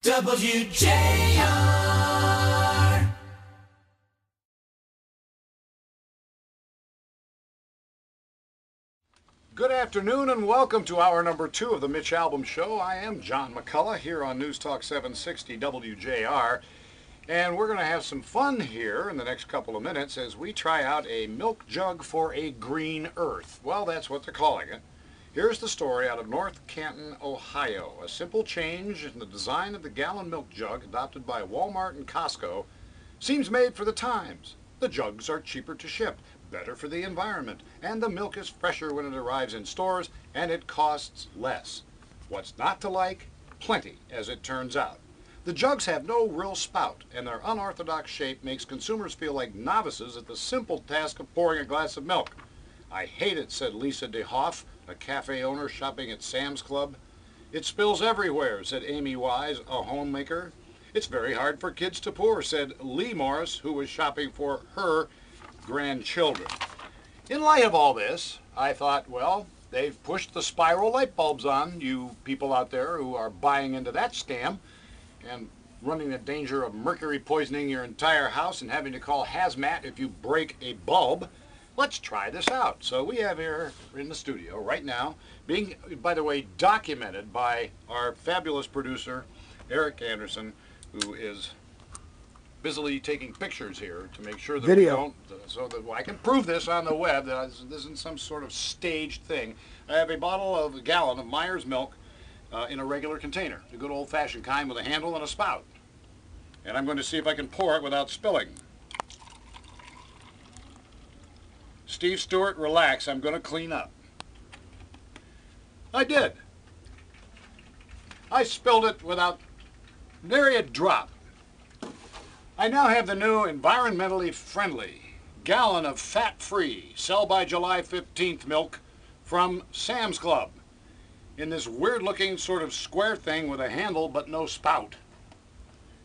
WJR. Good afternoon and welcome to hour number 2 of the Mitch Albom Show. I am John McCulloch here on News Talk 760 WJR. And we're going to have some fun here in the next couple of minutes as we try out a milk jug for a green earth. Well, that's what they're calling it. Here's the story out of North Canton, Ohio. A simple change in the design of the gallon milk jug adopted by Walmart and Costco seems made for the times. The jugs are cheaper to ship, better for the environment, and the milk is fresher when it arrives in stores, and it costs less. What's not to like? Plenty, as it turns out. The jugs have no real spout, and their unorthodox shape makes consumers feel like novices at the simple task of pouring a glass of milk. I hate it, said Lisa DeHoff, a cafe owner shopping at Sam's Club. It spills everywhere, said Amy Wise, a homemaker. It's very hard for kids to pour, said Lee Morris, who was shopping for her grandchildren. In light of all this, I thought, well, they've pushed the spiral light bulbs on you people out there who are buying into that scam and running the danger of mercury poisoning your entire house and having to call hazmat if you break a bulb. Let's try this out. So we have here in the studio right now, being, by the way, documented by our fabulous producer, Eric Anderson, who is busily taking pictures here to make sure that we don't, so that I can prove this on the web, that this isn't some sort of staged thing. I have a gallon of Meyer's milk in a regular container, the good old-fashioned kind with a handle and a spout. And I'm going to see if I can pour it without spilling. Steve Stewart, relax, I'm going to clean up. I did. I spilled it without nary a drop. I now have the new environmentally friendly gallon of fat-free, sell by July 15th milk from Sam's Club in this weird-looking sort of square thing with a handle but no spout.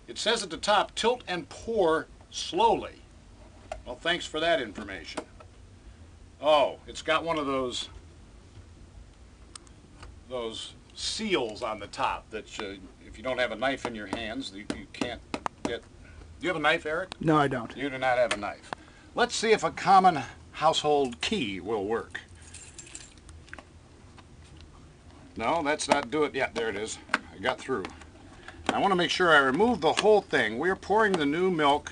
It says at the top, tilt and pour slowly. Well, thanks for that information. Oh, it's got one of those seals on the top that if you don't have a knife in your hands, you can't get. Do you have a knife, Eric? No, I don't. You do not have a knife. Let's see if a common household key will work. No, that's not do it. Yeah, there it is. I got through. I want to make sure I remove the whole thing. We're pouring the new milk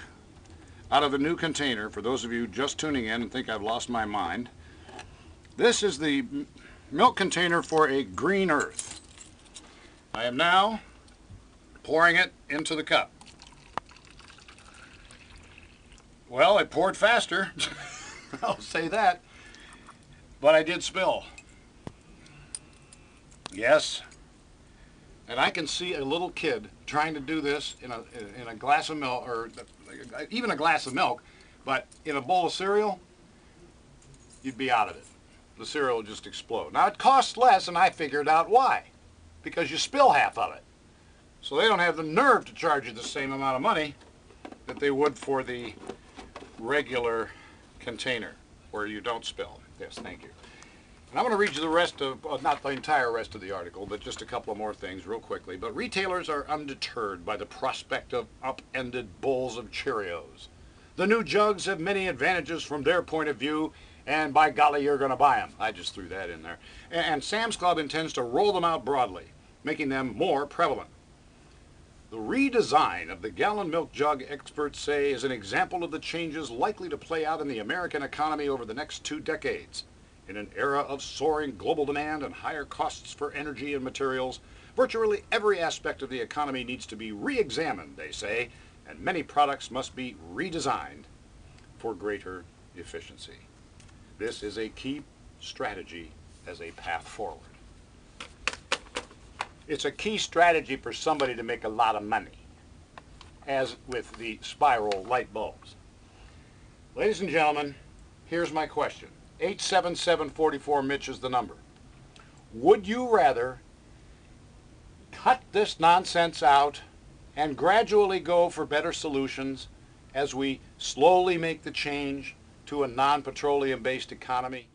out of the new container. For those of you just tuning in and think I've lost my mind, this is the milk container for a green earth. I am now pouring it into the cup. Well, it poured faster, I'll say that, but I did spill. Yes, and I can see a little kid trying to do this in a glass of milk, or even a glass of milk, but in a bowl of cereal, you'd be out of it. The cereal would just explode. Now it costs less, and I figured out why. Because you spill half of it. So they don't have the nerve to charge you the same amount of money that they would for the regular container where you don't spill. Yes, thank you. And I'm going to read you the rest of, not the entire rest of the article, but just a couple of more things real quickly. But retailers are undeterred by the prospect of upended bowls of Cheerios. The new jugs have many advantages from their point of view, and by golly, you're going to buy them. I just threw that in there. And Sam's Club intends to roll them out broadly, making them more prevalent. The redesign of the gallon milk jug, experts say, is an example of the changes likely to play out in the American economy over the next 2 decades. In an era of soaring global demand and higher costs for energy and materials, virtually every aspect of the economy needs to be re-examined, they say, and many products must be redesigned for greater efficiency. This is a key strategy as a path forward. It's a key strategy for somebody to make a lot of money, as with the spiral light bulbs. Ladies and gentlemen, here's my question. 877-44-MITCH is the number. Would you rather cut this nonsense out and gradually go for better solutions as we slowly make the change to a non-petroleum based economy?